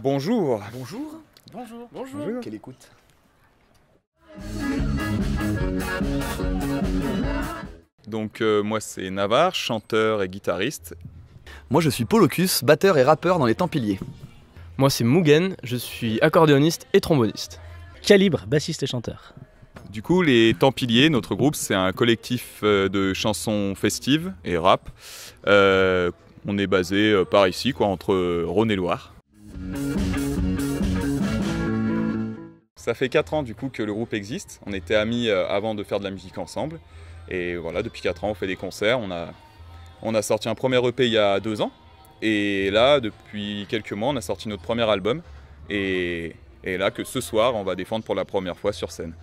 Bonjour. Bonjour. Bonjour. Bonjour. Quelle écoute. Donc moi c'est Navarre, chanteur et guitariste. Moi je suis Polocus, batteur et rappeur dans les Templiers. Moi c'est Mugen, je suis accordéoniste et tromboniste. Calibre, bassiste et chanteur. Du coup les Templiers, notre groupe, c'est un collectif de chansons festives et rap. On est basé par ici, quoi, entre Rhône et Loire. Ça fait 4 ans du coup que le groupe existe. On était amis avant de faire de la musique ensemble. Et voilà, depuis 4 ans on fait des concerts. On a sorti un premier EP il y a 2 ans. Et là, depuis quelques mois, on a sorti notre premier album. Et là que ce soir, on va défendre pour la première fois sur scène.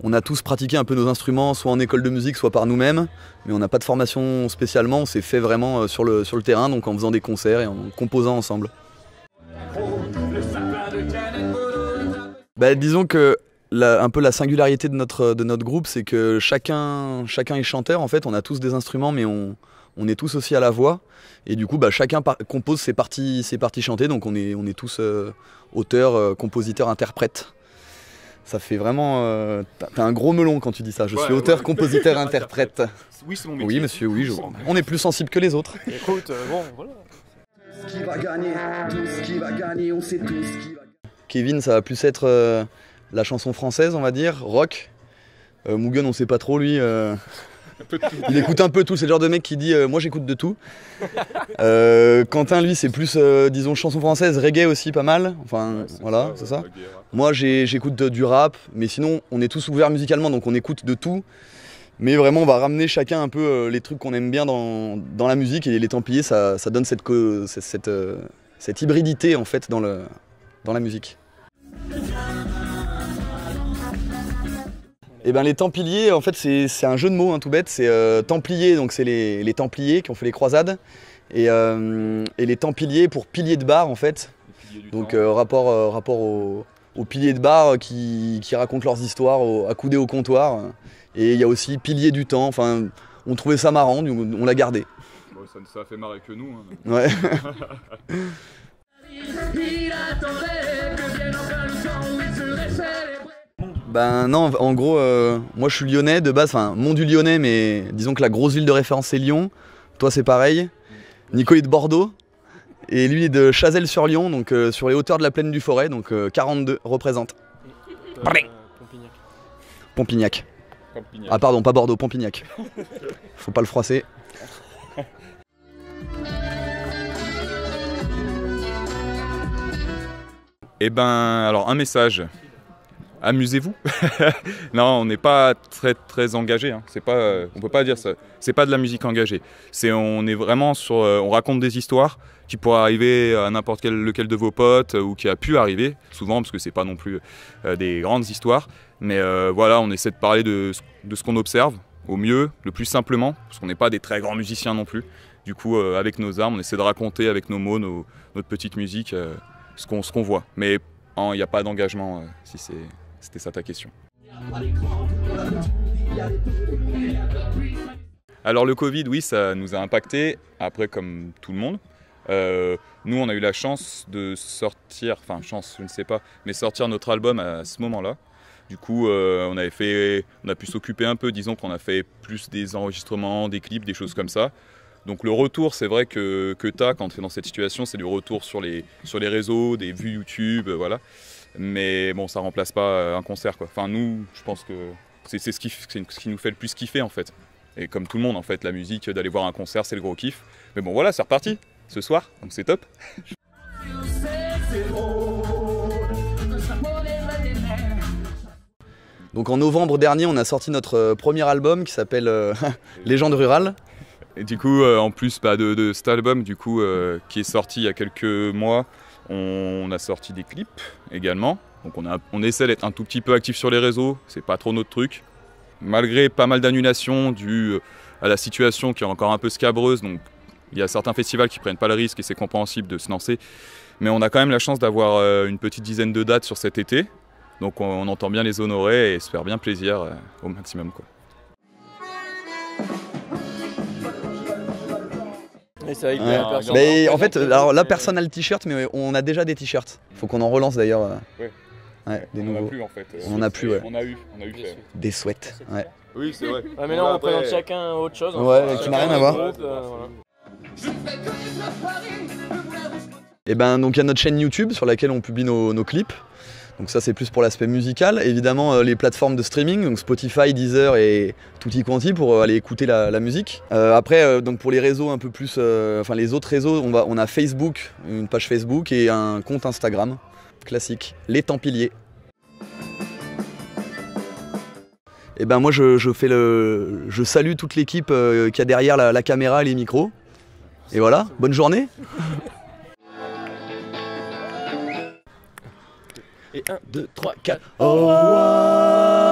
On a tous pratiqué un peu nos instruments, soit en école de musique, soit par nous-mêmes. Mais on n'a pas de formation spécialement, on s'est fait vraiment sur le terrain, donc en faisant des concerts et en composant ensemble. Disons que un peu la singularité de notre groupe, c'est que chacun est chanteur en fait, on a tous des instruments mais on est tous aussi à la voix. Et du coup chacun compose ses parties chantées, donc on est tous auteurs, compositeurs, interprètes. Ça fait vraiment... t'as un gros melon quand tu dis ça, je suis auteur, compositeur, interprète. Oui, c'est mon métier. Oui monsieur, oui, on est plus sensible que les autres. Écoute, bon, voilà. Tout ce qui va gagner, on sait tout ce qui va gagner. Kevin, ça va plus être la chanson française, on va dire, rock. Mugen, on sait pas trop, lui. Il écoute un peu tout, c'est le genre de mec qui dit moi j'écoute de tout. Quentin, lui, c'est plus, disons, chanson française, reggae aussi, pas mal. Enfin, ouais, voilà, c'est ça. Moi, j'écoute du rap, mais sinon, on est tous ouverts musicalement, donc on écoute de tout. Mais vraiment, on va ramener chacun un peu les trucs qu'on aime bien dans la musique, et les Templiers, ça donne cette hybridité, en fait, dans la musique. Et les Templiers, en fait, c'est un jeu de mots, hein, tout bête. C'est Templiers, donc c'est les Templiers qui ont fait les croisades. Et les Templiers pour piliers de bar, en fait. Donc rapport aux piliers de bar qui racontent leurs histoires accoudés au comptoir. Et il y a aussi piliers du temps. Enfin, on trouvait ça marrant, on l'a gardé. Bon, ça fait marrer que nous. Hein, ouais. Non, en gros, moi je suis lyonnais de base, enfin, Mont du Lyonnais, mais disons que la grosse ville de référence c'est Lyon. Toi c'est pareil. Nico est de Bordeaux. Et lui est de Chazelles-sur-Lyon, donc sur les hauteurs de la plaine du Forêt, donc 42 représente. Pompignac. Ah pardon, pas Bordeaux, Pompignac. Faut pas le froisser. Alors un message. Amusez-vous. Non, on n'est pas très engagé. Hein. On peut pas dire ça. C'est pas de la musique engagée. On est vraiment sur. On raconte des histoires qui pourraient arriver à n'importe lequel de vos potes ou qui a pu arriver souvent parce que c'est pas non plus des grandes histoires. Mais voilà, on essaie de parler de ce qu'on observe au mieux, le plus simplement, parce qu'on n'est pas des très grands musiciens non plus. Du coup, avec nos armes, on essaie de raconter avec nos mots, notre petite musique, ce qu'on voit. Mais il n'y a pas d'engagement si c'était ça ta question. Alors le Covid, oui, ça nous a impacté, après comme tout le monde. Nous, on a eu la chance de sortir, enfin chance, je ne sais pas, mais sortir notre album à ce moment-là. Du coup, on a pu s'occuper un peu, disons qu'on a fait plus des enregistrements, des clips, des choses comme ça. Donc le retour, c'est vrai que t'as quand tu es dans cette situation, c'est du retour sur les réseaux, des vues YouTube, voilà. Mais bon, ça remplace pas un concert, quoi. Enfin, nous, je pense que c'est ce qui nous fait le plus kiffer, en fait. Et comme tout le monde, en fait, la musique, d'aller voir un concert, c'est le gros kiff. Mais bon, voilà, c'est reparti, ce soir, donc c'est top. Donc en novembre dernier, on a sorti notre premier album qui s'appelle Légende rurale. Et du coup, en plus de cet album, du coup, qui est sorti il y a quelques mois, on a sorti des clips également. Donc on essaie d'être un tout petit peu actif sur les réseaux, c'est pas trop notre truc. Malgré pas mal d'annulations dues à la situation qui est encore un peu scabreuse, donc il y a certains festivals qui prennent pas le risque et c'est compréhensible de se lancer. Mais on a quand même la chance d'avoir une petite dizaine de dates sur cet été. Donc on entend bien les honorer et se faire bien plaisir au maximum, quoi. Et c'est vrai que Ouais. Mais en fait, alors là personne n'a le t-shirt, mais on a déjà des t-shirts. Faut qu'on en relance d'ailleurs. Ouais. Ouais, des On n'en a nouveaux. plus en fait. On en a plus, ouais. On a eu fait. Des sweats. Ouais. Oui, c'est vrai. Ouais, mais là on représente chacun autre chose. Ouais, qui n'a rien à voir. Voilà. Et ben donc il y a notre chaîne YouTube sur laquelle on publie nos clips. Donc ça c'est plus pour l'aspect musical. Évidemment les plateformes de streaming, donc Spotify, Deezer et tutti quanti pour aller écouter la musique. Après donc pour les réseaux un peu plus, enfin les autres réseaux, on a Facebook, une page Facebook et un compte Instagram classique, Les Templiers. Et ben moi je salue toute l'équipe qui a derrière la caméra et les micros. Et voilà, bonne journée. Et 1, 2, 3, 4. Au revoir.